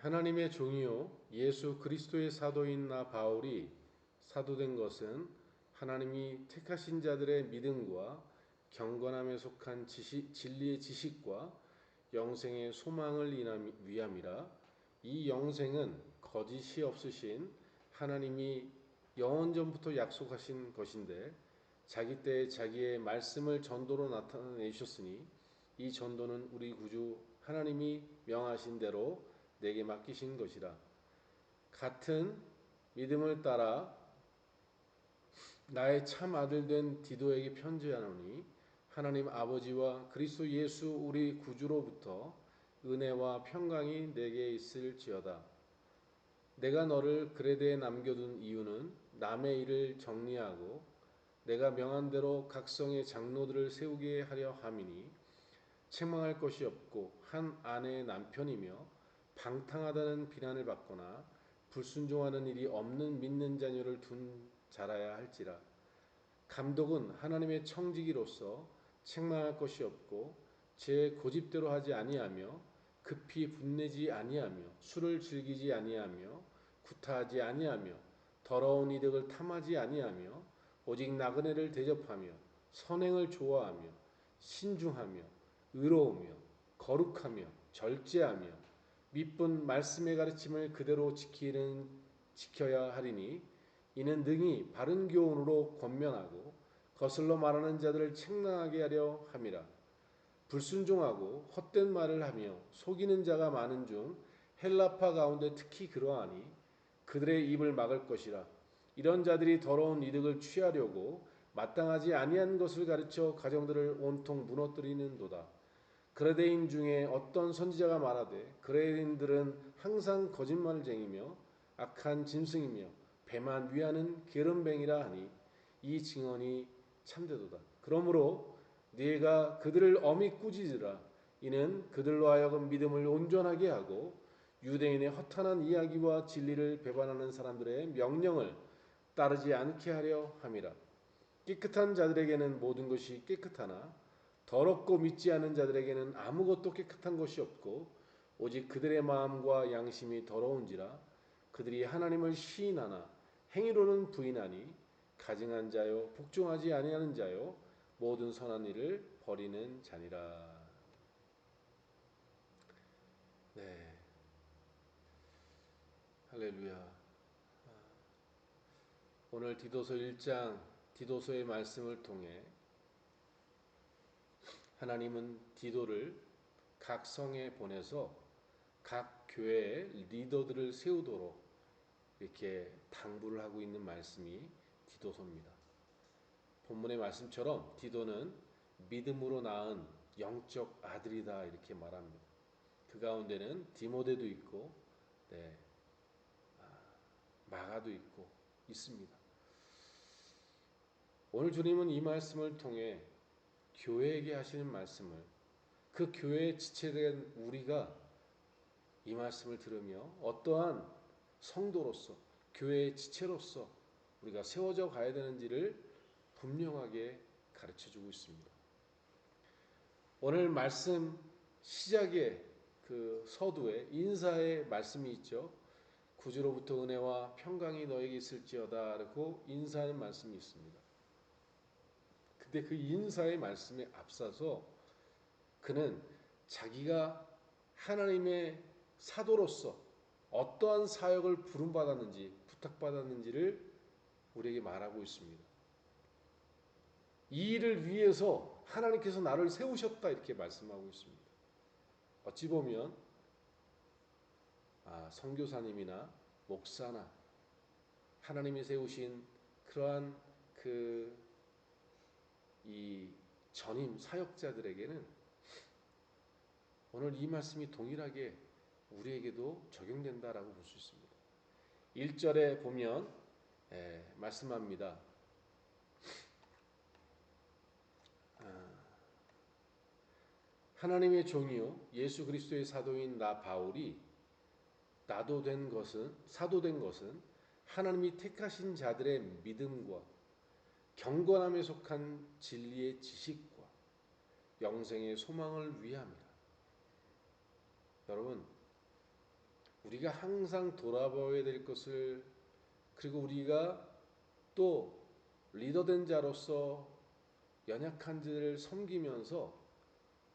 하나님의 종이요 예수 그리스도의 사도인 나 바울이 사도된 것은 하나님이 택하신 자들의 믿음과 경건함에 속한 진리의 지식과 영생의 소망을 위함이라. 이 영생은 거짓이 없으신 하나님이 영원전부터 약속하신 것인데 자기 때에 자기의 말씀을 전도로 나타내셨으니 이 전도는 우리 구주 하나님이 명하신 대로 내게 맡기신 것이라. 같은 믿음을 따라 나의 참 아들 된 디도에게 편지하노니 하나님 아버지와 그리스도 예수 우리 구주로부터 은혜와 평강이 내게 있을지어다. 내가 너를 그레데에 남겨둔 이유는 남의 일을 정리하고 내가 명한 대로 각성의 장로들을 세우게 하려 함이니 책망할 것이 없고 한 아내의 남편이며 방탕하다는 비난을 받거나 불순종하는 일이 없는 믿는 자녀를 둔 자라야 할지라. 감독은 하나님의 청지기로서 책망할 것이 없고 제 고집대로 하지 아니하며 급히 분내지 아니하며 술을 즐기지 아니하며 구타하지 아니하며 더러운 이득을 탐하지 아니하며 오직 나그네를 대접하며 선행을 좋아하며 신중하며 의로우며 거룩하며 절제하며 밑분 말씀의 가르침을 그대로 지켜야 하리니 이는 능히 바른 교훈으로 권면하고 거슬러 말하는 자들을 책망하게 하려 함이라. 불순종하고 헛된 말을 하며 속이는 자가 많은 중 헬라파 가운데 특히 그러하니 그들의 입을 막을 것이라. 이런 자들이 더러운 이득을 취하려고 마땅하지 아니한 것을 가르쳐 가정들을 온통 무너뜨리는도다. 그레데인 중에 어떤 선지자가 말하되 그레데인들은 항상 거짓말쟁이며 악한 짐승이며 배만 위하는 게으름뱅이라 하니 이 증언이 참되도다. 그러므로 네가 그들을 엄히 꾸짖으라. 이는 그들로 하여금 믿음을 온전하게 하고 유대인의 허탄한 이야기와 진리를 배반하는 사람들의 명령을 따르지 않게 하려 함이라. 깨끗한 자들에게는 모든 것이 깨끗하나 더럽고 믿지 않은 자들에게는 아무것도 깨끗한 것이 없고 오직 그들의 마음과 양심이 더러운지라. 그들이 하나님을 시인하나 행위로는 부인하니 가증한 자요 복종하지 아니하는 자요 모든 선한 일을 버리는 자니라. 네, 할렐루야. 오늘 디도서 1장 디도서의 말씀을 통해 하나님은 디도를 각 성에 보내서 각 교회의 리더들을 세우도록 이렇게 당부를 하고 있는 말씀이 디도서입니다. 본문의 말씀처럼 디도는 믿음으로 낳은 영적 아들이다 이렇게 말합니다. 그 가운데는 디모데도 있고 마가도 있고 있습니다. 오늘 주님은 이 말씀을 통해 교회에게 하시는 말씀을 그 교회의 지체된 우리가 이 말씀을 들으며 어떠한 성도로서 교회의 지체로서 우리가 세워져 가야 되는지를 분명하게 가르쳐주고 있습니다. 오늘 말씀 시작에 그 서두에 인사의 말씀이 있죠. 구주로부터 은혜와 평강이 너에게 있을지어다 라고 인사하는 말씀이 있습니다. 근데 그 인사의 말씀에 앞서서 그는 자기가 하나님의 사도로서 어떠한 사역을 부름받았는지 부탁받았는지를 우리에게 말하고 있습니다. 이 일을 위해서 하나님께서 나를 세우셨다 이렇게 말씀하고 있습니다. 어찌 보면 선교사님이나 목사나 하나님이 세우신 그러한 이 전임 사역자들에게는 오늘 이 말씀이 동일하게 우리에게도 적용된다라고 볼 수 있습니다. 1절에 보면 말씀합니다. 하나님의 종이요 예수 그리스도의 사도인 나 바울이 사도된 것은 하나님이 택하신 자들의 믿음과 경건함에 속한 진리의 지식과 영생의 소망을 위함이라. 여러분, 우리가 항상 돌아봐야 될 것을, 그리고 우리가 또 리더된 자로서 연약한 자를 섬기면서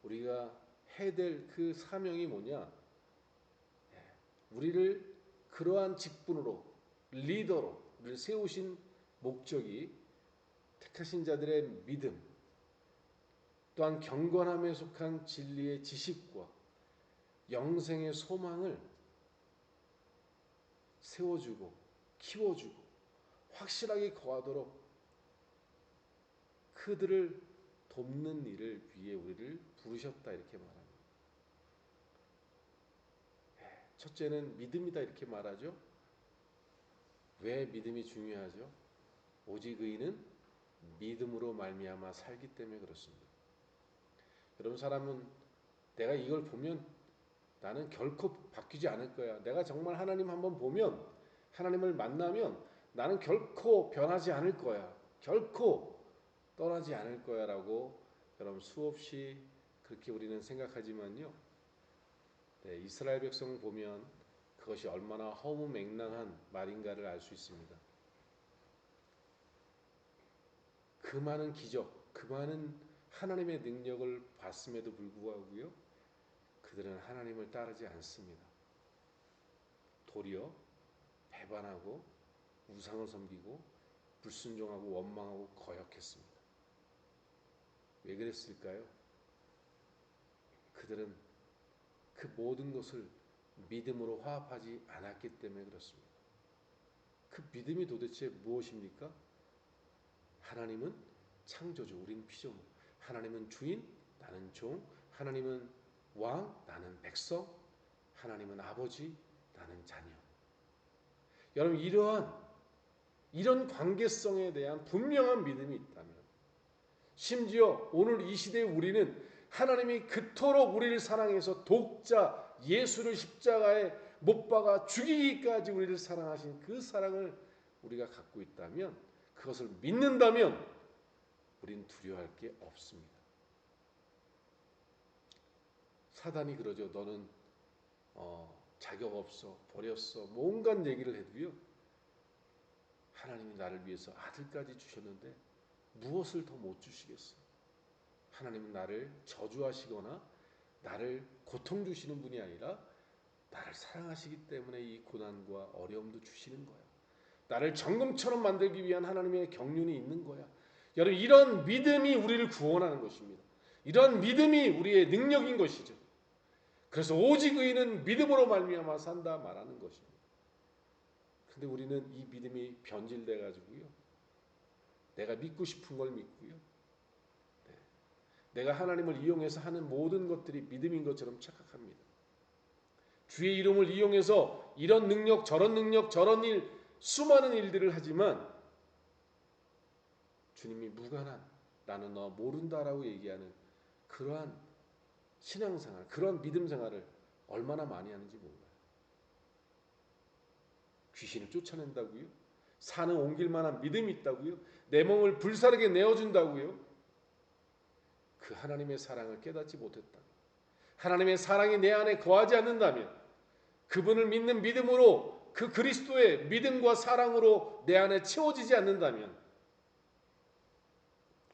우리가 해야 될 그 사명이 뭐냐? 우리를 그러한 직분으로, 리더로 우리를 세우신 목적이 택하신 자들의 믿음, 또한 경건함에 속한 진리의 지식과 영생의 소망을 세워주고 키워주고 확실하게 거하도록 그들을 돕는 일을 위해 우리를 부르셨다, 이렇게 말합니다. 첫째는 믿음이다, 이렇게 말하죠. 왜 믿음이 중요하죠? 오직 의인은 믿음으로 말미암아 살기 때문에 그렇습니다. 여러분, 사람은 내가 이걸 보면 나는 결코 바뀌지 않을 거야, 내가 정말 하나님 한번 보면, 하나님을 만나면 나는 결코 변하지 않을 거야, 결코 떠나지 않을 거야 라고 여러분 수없이 그렇게 우리는 생각하지만요, 이스라엘 백성 보면 그것이 얼마나 허무맹랑한 말인가를 알 수 있습니다. 그 많은 기적, 그 많은 하나님의 능력을 봤음에도 불구하고요, 그들은 하나님을 따르지 않습니다. 도리어 배반하고 우상을 섬기고 불순종하고 원망하고 거역했습니다. 왜 그랬을까요? 그들은 그 모든 것을 믿음으로 화합하지 않았기 때문에 그렇습니다. 그 믿음이 도대체 무엇입니까? 하나님은 창조주, 우리는 피조물. 하나님은 주인, 나는 종. 하나님은 왕, 나는 백성. 하나님은 아버지, 나는 자녀. 여러분, 이런 관계성에 대한 분명한 믿음이 있다면, 심지어 오늘 이 시대에 우리는 하나님이 그토록 우리를 사랑해서 독자 예수를 십자가에 못 박아 죽이기까지 우리를 사랑하신 그 사랑을 우리가 갖고 있다면, 그것을 믿는다면 우리는 두려워할 게 없습니다. 사단이 그러죠. 너는 자격 없어, 버렸어, 뭐 온갖 얘기를 해도요, 하나님이 나를 위해서 아들까지 주셨는데 무엇을 더 못 주시겠어? 하나님은 나를 저주하시거나 나를 고통 주시는 분이 아니라 나를 사랑하시기 때문에 이 고난과 어려움도 주시는 거야. 나를 정금처럼 만들기 위한 하나님의 경륜이 있는 거야. 여러분, 이런 믿음이 우리를 구원하는 것입니다. 이런 믿음이 우리의 능력인 것이죠. 그래서 오직 의인은 믿음으로 말미암아 산다 말하는 것입니다. 근데 우리는 이 믿음이 변질돼 가지고요, 내가 믿고 싶은 걸 믿고요, 내가 하나님을 이용해서 하는 모든 것들이 믿음인 것처럼 착각합니다. 주의 이름을 이용해서 이런 능력 저런 일, 수많은 일들을 하지만 주님이 무관한, 나는 너 모른다라고 얘기하는 그러한 신앙생활, 그러한 믿음생활을 얼마나 많이 하는지 몰라요. 귀신을 쫓아낸다고요? 산을 옮길 만한 믿음이 있다고요? 내 몸을 불사르게 내어준다고요? 그 하나님의 사랑을 깨닫지 못했다면, 하나님의 사랑이 내 안에 거하지 않는다면, 그분을 믿는 믿음으로, 그 그리스도의 믿음과 사랑으로 내 안에 채워지지 않는다면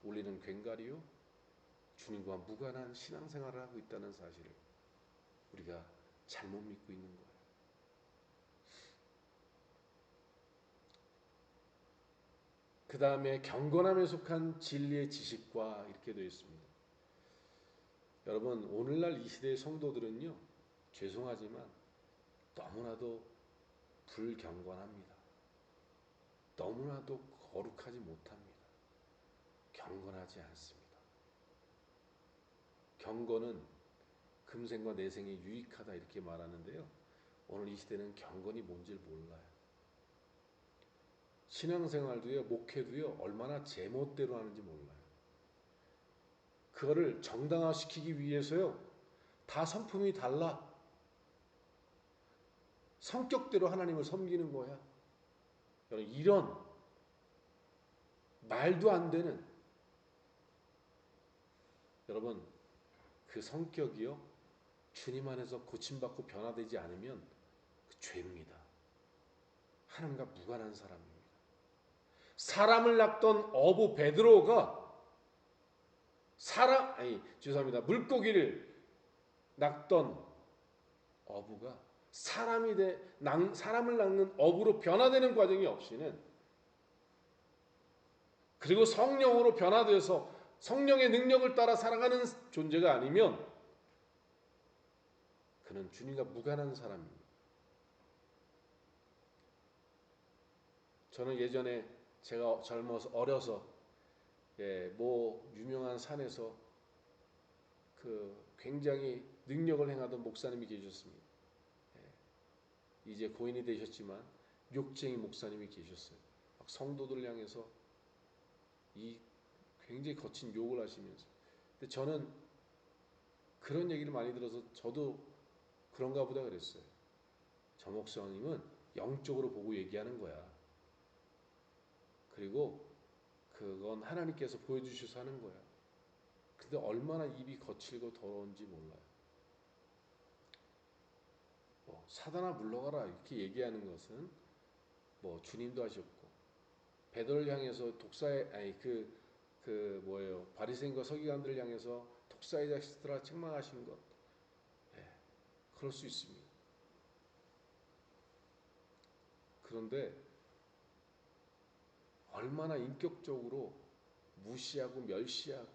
우리는 괭가리요 주님과 무관한 신앙생활을 하고 있다는 사실을 우리가 잘못 믿고 있는 거예요. 그 다음에 경건함에 속한 진리의 지식과 이렇게 되어 있습니다. 여러분, 오늘날 이 시대의 성도들은요, 죄송하지만 너무나도 불경건합니다. 너무나도 거룩하지 못합니다. 경건하지 않습니다. 경건은 금생과 내생에 유익하다 이렇게 말하는데요, 오늘 이 시대는 경건이 뭔지를 몰라요. 신앙생활도요, 목회도요, 얼마나 제멋대로 하는지 몰라요. 그거를 정당화시키기 위해서요, 다 성품이 달라. 성격대로 하나님을 섬기는 거야. 이런 말도 안 되는, 여러분, 그 성격이요, 주님 안에서 고침받고 변화되지 않으면 그 죄입니다. 하나님과 무관한 사람입니다. 사람을 낚던 어부 베드로가 물고기를 낚던 어부가 사람을 낚는 어부로 변화되는 과정이 없이는, 그리고 성령으로 변화되어서 성령의 능력을 따라 살아가는 존재가 아니면 그는 주님과 무관한 사람입니다. 저는 예전에 제가 어려서 뭐 유명한 산에서 굉장히 능력을 행하던 목사님이 계셨습니다. 이제 고인이 되셨지만 욕쟁이 목사님이 계셨어요. 막 성도들 향해서 굉장히 거친 욕을 하시면서. 근데 저는 그런 얘기를 많이 들어서 저도 그런가 보다 그랬어요. 저 목사님은 영적으로 보고 얘기하는 거야. 그리고 그건 하나님께서 보여주셔서 하는 거야. 근데 얼마나 입이 거칠고 더러운지 몰라요. 사단아 물러가라 이렇게 얘기하는 것은 주님도 하셨고, 베드로를 향해서 바리새인과 서기관들을 향해서 독사의 자식들아 책망하신 것, 그럴 수 있습니다. 그런데 얼마나 인격적으로 무시하고 멸시하고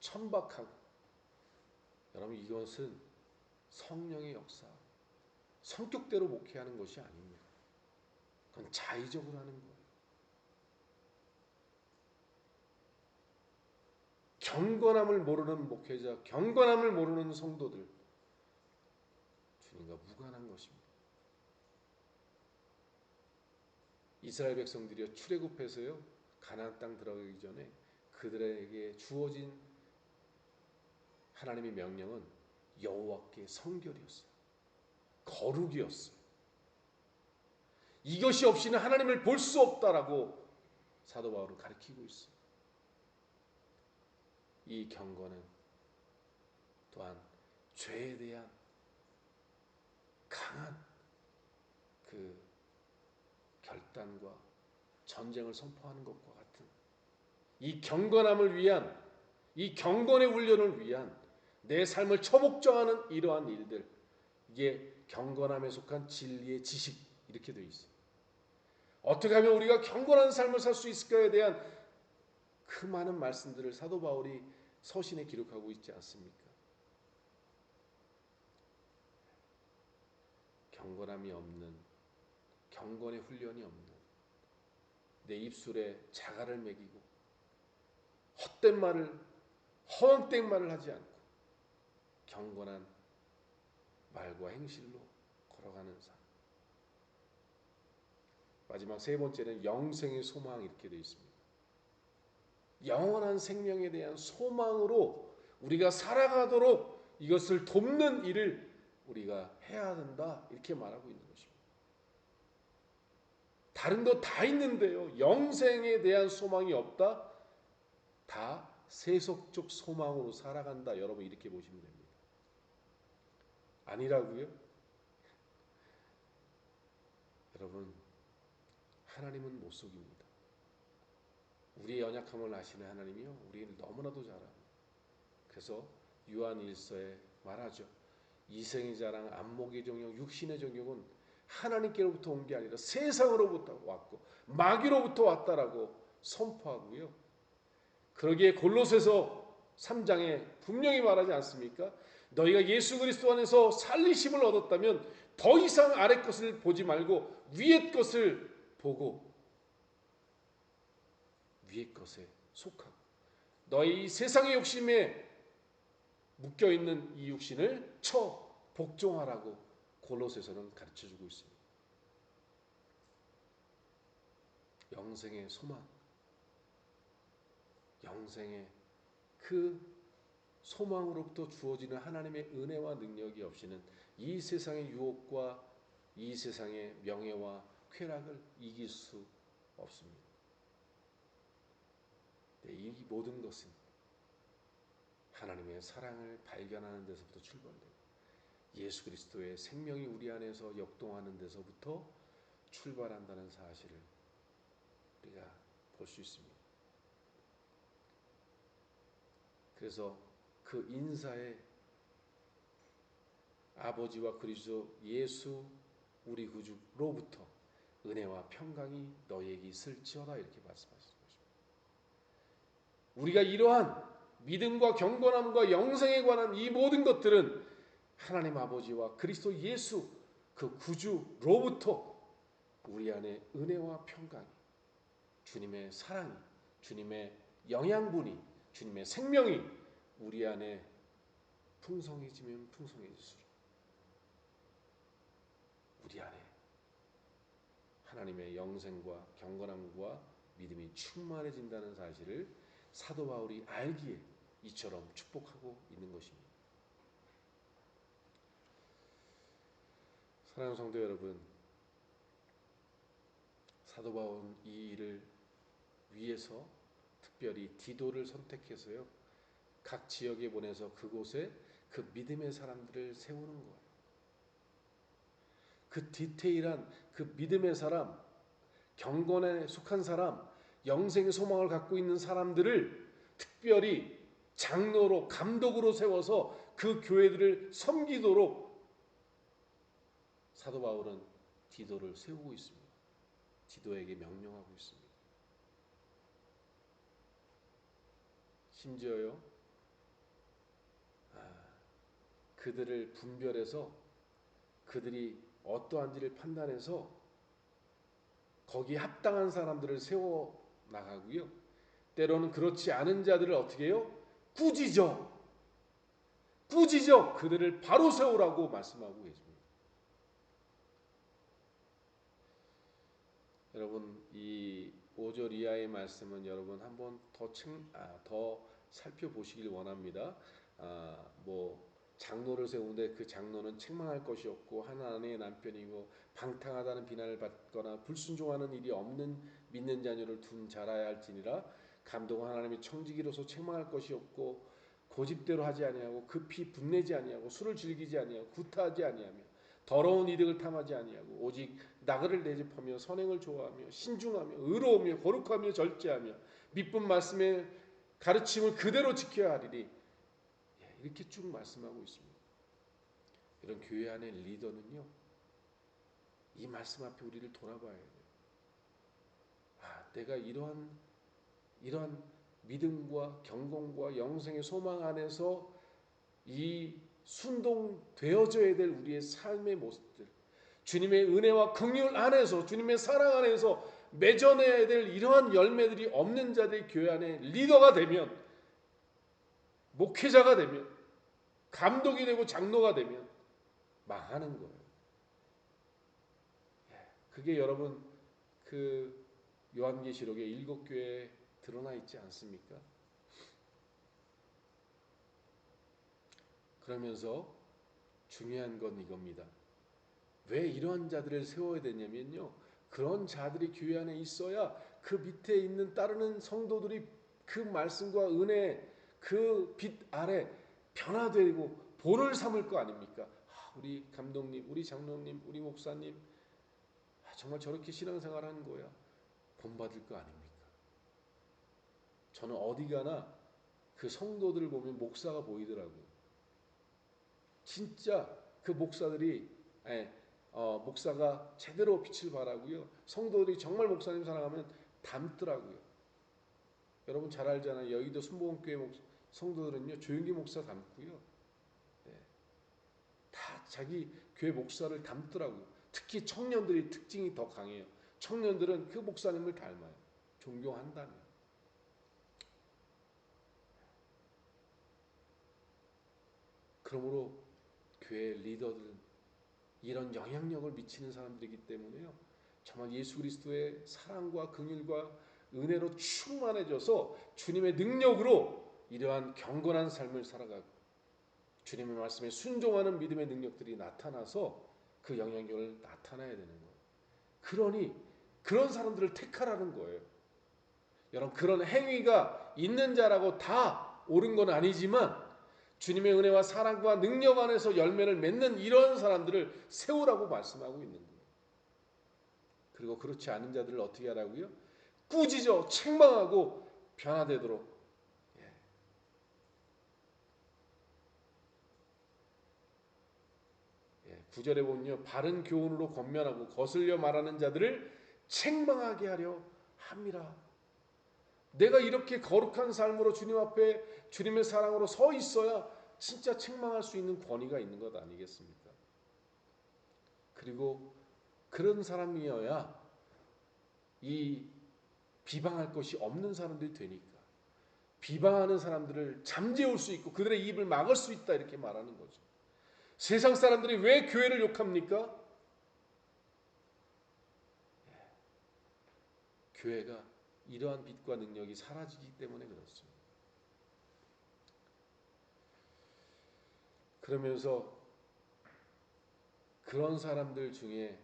천박하고, 여러분 이것은 성령의 역사, 성격대로 목회하는 것이 아닙니다. 그건 자의적으로 하는 거예요. 경건함을 모르는 목회자, 경건함을 모르는 성도들, 주님과 무관한 것입니다. 이스라엘 백성들이요, 출애굽해서요 가나안 땅 들어가기 전에 그들에게 주어진 하나님의 명령은 여호와께 성결이었어요. 거룩이었어요. 이것이 없이는 하나님을 볼 수 없다라고 사도 바울은 가르치고 있어요. 이 경건은 또한 죄에 대한 강한 결단과 전쟁을 선포하는 것과 같은, 이 경건함을 위한, 이 경건의 훈련을 위한 내 삶을 처복정하는 이러한 일들, 이게 경건함에 속한 진리의 지식, 이렇게 되어 있어요. 어떻게 하면 우리가 경건한 삶을 살 수 있을까에 대한 그 많은 말씀들을 사도 바울이 서신에 기록하고 있지 않습니까? 경건함이 없는, 경건의 훈련이 없는, 내 입술에 자갈을 매기고 헛된 말을, 허황된 말을 하지 않고 경건한 말과 행실로 걸어가는 삶. 마지막 세 번째는 영생의 소망, 이렇게 되어 있습니다. 영원한 생명에 대한 소망으로 우리가 살아가도록 이것을 돕는 일을 우리가 해야 된다, 이렇게 말하고 있는 것입니다. 다른 거 다 있는데요, 영생에 대한 소망이 없다? 다 세속적 소망으로 살아간다, 여러분 이렇게 보시면 됩니다. 아니라고요? 여러분, 하나님은 못 속입니다. 우리의 연약함을 아시는 하나님이요, 우리를 너무나도 잘 압니다. 그래서 요한 1서에 말하죠. 이생의 자랑, 안목의 정욕, 육신의 정욕은 하나님께로부터 온 게 아니라 세상으로부터 왔고 마귀로부터 왔다라고 선포하고요. 그러기에 골로새서 3장에 분명히 말하지 않습니까? 너희가 예수 그리스도 안에서 살리심을 얻었다면 더 이상 아래 것을 보지 말고 위의 것을 보고 위의 것에 속하고, 너희 세상의 욕심에 묶여있는 이 육신을 복종하라고 골로새서는 가르쳐주고 있습니다. 영생의 소망, 영생의 그 소망으로부터 주어지는 하나님의 은혜와 능력이 없이는 이 세상의 유혹과 이 세상의 명예와 쾌락을 이길 수 없습니다. 이 모든 것은 하나님의 사랑을 발견하는 데서부터 출발돼요. 예수 그리스도의 생명이 우리 안에서 역동하는 데서부터 출발한다는 사실을 우리가 볼 수 있습니다. 그래서 그 인사에 아버지와 그리스도 예수 우리 구주로부터 은혜와 평강이 너희에게 있을지어다 이렇게 말씀하시는 것입니다. 우리가 이러한 믿음과 경건함과 영생에 관한 이 모든 것들은 하나님 아버지와 그리스도 예수 그 구주로부터 우리 안에 은혜와 평강이, 주님의 사랑이, 주님의 영양분이, 주님의 생명이 우리 안에 풍성해지면 풍성해질수록 우리 안에 하나님의 영생과 경건함과 믿음이 충만해진다는 사실을 사도 바울이 알기에 이처럼 축복하고 있는 것입니다. 사랑하는 성도 여러분, 사도 바울은 이 일을 위해서 특별히 디도를 선택해서요, 각 지역에 보내서 그곳에 그 믿음의 사람들을 세우는 거예요. 그 디테일한 그 믿음의 사람, 경건에 속한 사람, 영생의 소망을 갖고 있는 사람들을 특별히 장로로, 감독으로 세워서 그 교회들을 섬기도록 사도 바울은 디도를 세우고 있습니다. 디도에게 명령하고 있습니다. 심지어요, 그들을 분별해서 그들이 어떠한지를 판단해서 거기에 합당한 사람들을 세워 나가고요. 때로는 그렇지 않은 자들을 어떻게 해요? 꾸짖어 그들을 바로 세우라고 말씀하고 계십니다. 여러분, 이 5절 이하의 말씀은 여러분 한번 더 살펴보시길 원합니다. 장로를 세우는데 그 장로는 책망할 것이 없고 하나님의 남편이고 방탕하다는 비난을 받거나 불순종하는 일이 없는 믿는 자녀를 둔 자라야 할지니라. 감독은 하나님의 청지기로서 책망할 것이 없고 고집대로 하지 아니하고 급히 분내지 아니하고 술을 즐기지 아니하고 구타하지 아니하며 더러운 이득을 탐하지 아니하고 오직 나그를 내집하며 선행을 좋아하며 신중하며 의로우며 거룩하며 절제하며 믿분 말씀의 가르침을 그대로 지켜야 하리니, 이렇게 쭉 말씀하고 있습니다. 이런 교회 안의 리더는요, 이 말씀 앞에 우리를 돌아봐야 돼요. 내가 이러한 믿음과 경건과 영생의 소망 안에서 이 순동되어져야 될 우리의 삶의 모습들, 주님의 은혜와 긍휼 안에서, 주님의 사랑 안에서 맺어내야 될 이러한 열매들이 없는 자들이 교회 안에 리더가 되면, 목회자가 되면, 감독이 되고 장로가 되면 망하는 거예요. 그게 여러분 그 요한계시록의 7교회에 드러나 있지 않습니까? 그러면서 중요한 건 이겁니다. 왜 이러한 자들을 세워야 되냐면요, 그런 자들이 교회 안에 있어야 그 밑에 있는 따르는 성도들이 그 말씀과 은혜 그 빛 아래 변화되고 본을 삼을 거 아닙니까? 우리 감독님, 우리 장로님, 우리 목사님 정말 저렇게 신앙생활하는 거야, 본받을 거 아닙니까? 저는 어디 가나 그 성도들을 보면 목사가 보이더라고요. 진짜 그 목사들이 목사가 제대로 빛을 발하고요, 성도들이 정말 목사님 사랑하면 닮더라고요. 여러분 잘 알잖아요. 여의도 순복음교회 성도들은요, 조용기 목사 닮고요, 다 자기 교회 목사를 닮더라고요. 특히 청년들이 특징이 더 강해요. 청년들은 그 목사님을 닮아요. 존경한다면. 그러므로 교회 리더들은 이런 영향력을 미치는 사람들이기 때문에요, 정말 예수 그리스도의 사랑과 긍휼과 은혜로 충만해져서 주님의 능력으로 이러한 경건한 삶을 살아가고 주님의 말씀에 순종하는 믿음의 능력들이 나타나서 그 영향력을 나타내야 되는 거예요. 그러니 그런 사람들을 택하라는 거예요. 여러분, 그런 행위가 있는 자라고 다 옳은 건 아니지만 주님의 은혜와 사랑과 능력 안에서 열매를 맺는 이런 사람들을 세우라고 말씀하고 있는 거예요. 그리고 그렇지 않은 자들을 어떻게 하라고요? 꾸짖어 책망하고 변화되도록. 예, 9절에 보면요, 바른 교훈으로 권면하고 거슬려 말하는 자들을 책망하게 하려 함이라. 내가 이렇게 거룩한 삶으로 주님 앞에 주님의 사랑으로 서 있어야 진짜 책망할 수 있는 권위가 있는 것 아니겠습니까? 그리고 그런 사람이어야 이 비방할 것이 없는 사람들이 되니까 비방하는 사람들을 잠재울 수 있고 그들의 입을 막을 수 있다, 이렇게 말하는 거죠. 세상 사람들이 왜 교회를 욕합니까? 교회가 이러한 빛과 능력이 사라지기 때문에 그렇습니다. 그러면서 그런 사람들 중에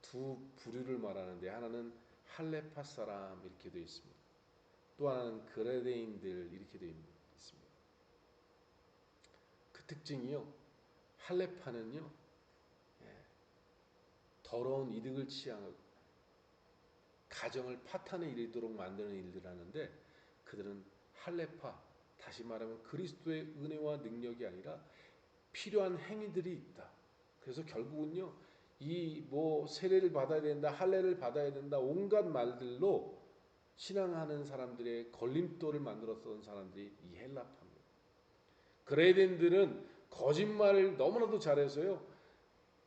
두 부류를 말하는데, 하나는 할레파 사람 이렇게 되어 있습니다. 또 하나는 그레데인들 이렇게 되어 있습니다. 그 특징이요, 할레파는요, 더러운 이득을 취하고 가정을 파탄에 이르도록 만드는 일들을 하는데, 그들은 할레파, 다시 말하면 그리스도의 은혜와 능력이 아니라 필요한 행위들이 있다. 그래서 결국은요, 이 세례를 받아야 된다, 할례를 받아야 된다, 온갖 말들로 신앙하는 사람들의 걸림돌을 만들었던 사람들이 이 헬라파입니다. 그레덴들은 거짓말을 너무나도 잘해서요,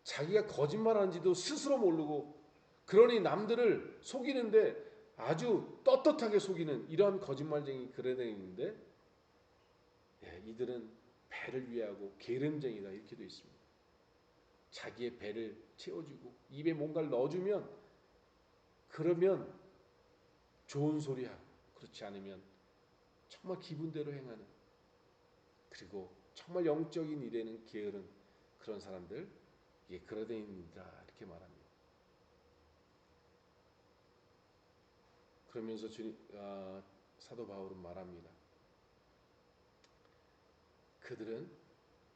자기가 거짓말하는지도 스스로 모르고, 그러니 남들을 속이는데 아주 떳떳하게 속이는 이러한 거짓말쟁이 그레덴인데, 이들은 배를 위하고 게으름쟁이다, 이렇게 되어 있습니다. 자기의 배를 채워주고 입에 뭔가를 넣어주면, 그러면 좋은 소리하고, 그렇지 않으면 정말 기분대로 행하는, 그리고 정말 영적인 일에는 게으른 그런 사람들, 이게 그레데인이다, 이렇게 말합니다. 그러면서 사도 바울은 말합니다. 그들은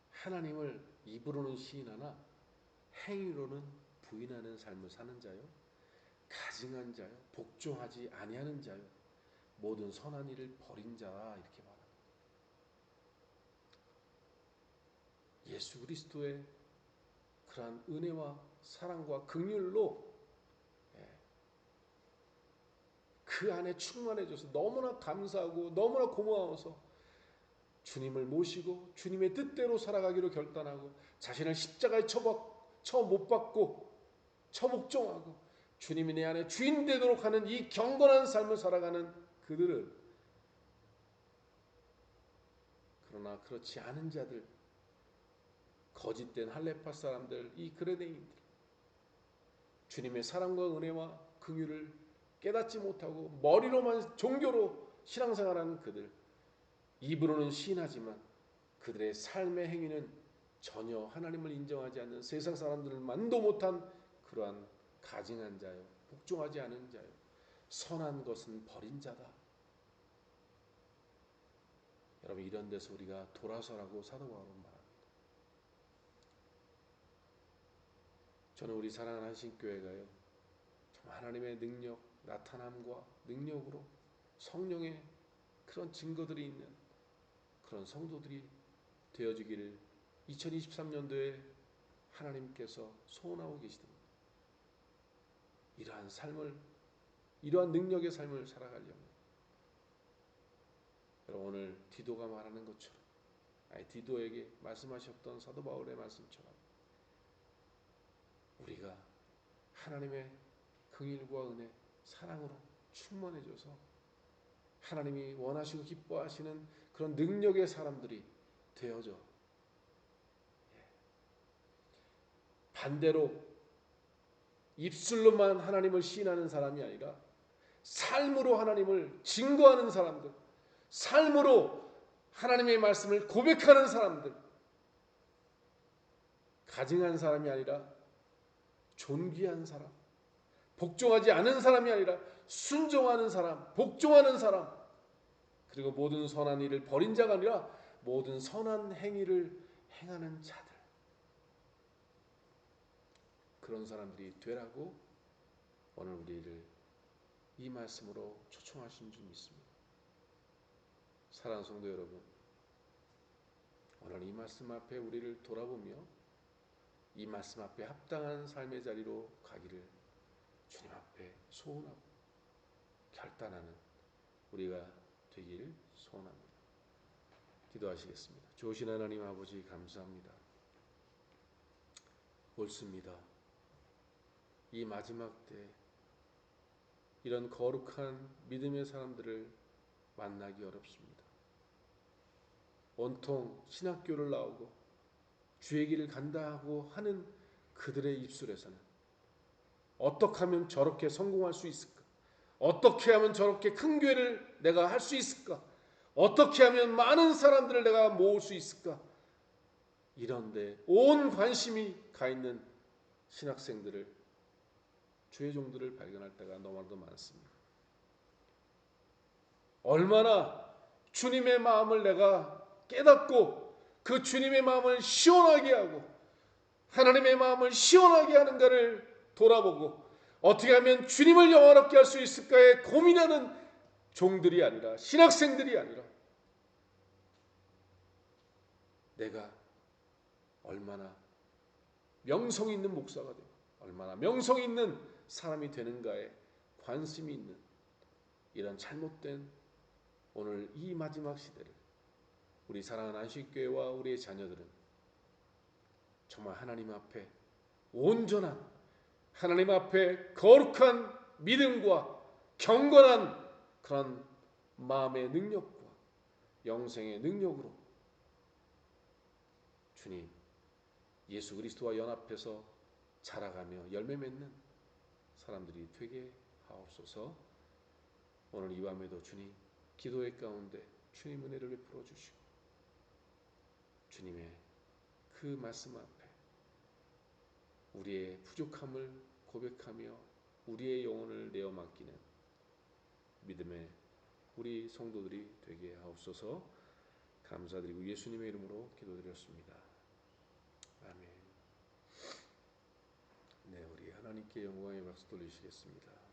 하나님을 입으로는 시인하나 행위로는 부인하는 삶을 사는 자요, 가증한 자요, 복종하지 아니하는 자요, 모든 선한 일을 버린 자라, 이렇게 말합니다. 예수 그리스도의 그러한 은혜와 사랑과 긍휼로 그 안에 충만해져서 너무나 감사하고 너무나 고마워서 주님을 모시고 주님의 뜻대로 살아가기로 결단하고, 자신을 십자가에 처 못 박고 처복종하고 주님이 내 안에 주인 되도록 하는 이 경건한 삶을 살아가는 그들은, 그러나 그렇지 않은 자들, 거짓된 할레파 사람들, 이 그레데인들, 주님의 사랑과 은혜와 긍휼을 깨닫지 못하고 머리로만 종교로 신앙생활하는 그들, 입으로는 시인하지만 그들의 삶의 행위는 전혀 하나님을 인정하지 않는, 세상 사람들을 만도 못한 그러한 가증한 자요, 복종하지 않은 자요, 선한 것은 버린 자다. 여러분, 이런 데서 우리가 돌아서라고 사도 바울은 말합니다. 저는 우리 사랑하는 한신교회가요, 정말 하나님의 능력, 나타남과 능력으로 성령의 그런 증거들이 있는 그런 성도들이 되어지기를 2023년도에 하나님께서 소원하고 계시답니다. 이러한 삶을, 이러한 능력의 삶을 살아가려면, 여러분, 오늘 디도가 말하는 것처럼, 디도에게 말씀하셨던 사도 바울의 말씀처럼, 우리가 하나님의 긍휼과 은혜, 사랑으로 충만해져서 하나님이 원하시고 기뻐하시는 그런 능력의 사람들이 되어져, 반대로 입술로만 하나님을 시인하는 사람이 아니라 삶으로 하나님을 증거하는 사람들, 삶으로 하나님의 말씀을 고백하는 사람들, 가증한 사람이 아니라 존귀한 사람, 복종하지 않은 사람이 아니라 순종하는 사람, 복종하는 사람, 그리고 모든 선한 일을 버린 자가 아니라 모든 선한 행위를 행하는 자들, 그런 사람들이 되라고 오늘 우리를 이 말씀으로 초청하신 줄 믿습니다. 사랑하는 성도 여러분, 오늘 이 말씀 앞에 우리를 돌아보며 이 말씀 앞에 합당한 삶의 자리로 가기를 주님 앞에 소원하고 결단하는 우리가 되길 소원합니다. 기도하시겠습니다. 좋으신 하나님 아버지, 감사합니다. 옳습니다. 이 마지막 때 이런 거룩한 믿음의 사람들을 만나기 어렵습니다. 온통 신학교를 나오고 주의 길을 간다 하고 하는 그들의 입술에서는 어떻게 하면 저렇게 성공할 수 있을까? 어떻게 하면 저렇게 큰 교회를 내가 할 수 있을까? 어떻게 하면 많은 사람들을 내가 모을 수 있을까? 이런데 온 관심이 가 있는 신학생들을, 주의 종들을 발견할 때가 너무나도 많습니다. 얼마나 주님의 마음을 내가 깨닫고 그 주님의 마음을 시원하게 하고 하나님의 마음을 시원하게 하는가를 돌아보고 어떻게 하면 주님을 영화롭게 할 수 있을까에 고민하는 종들이 아니라, 신학생들이 아니라, 내가 얼마나 명성 있는 목사가 되고 얼마나 명성 있는 사람이 되는가에 관심이 있는 이런 잘못된 오늘 이 마지막 시대를 우리 사랑하는 안식교회와 우리의 자녀들은 정말 하나님 앞에 온전한, 하나님 앞에 거룩한 믿음과 경건한 그런 마음의 능력과 영생의 능력으로 주님 예수 그리스도와 연합해서 자라가며 열매 맺는 사람들이 되게 하옵소서. 오늘 이 밤에도 주님 기도의 가운데 주님 은혜를 베풀어 주시고 주님의 그 말씀 앞에 우리의 부족함을 고백하며 우리의 영혼을 내어 맡기는 믿음의 우리 성도들이 되게 하옵소서. 감사드리고 예수님의 이름으로 기도드렸습니다. 아멘. 네, 우리 하나님께 영광의 박수 돌리시겠습니다.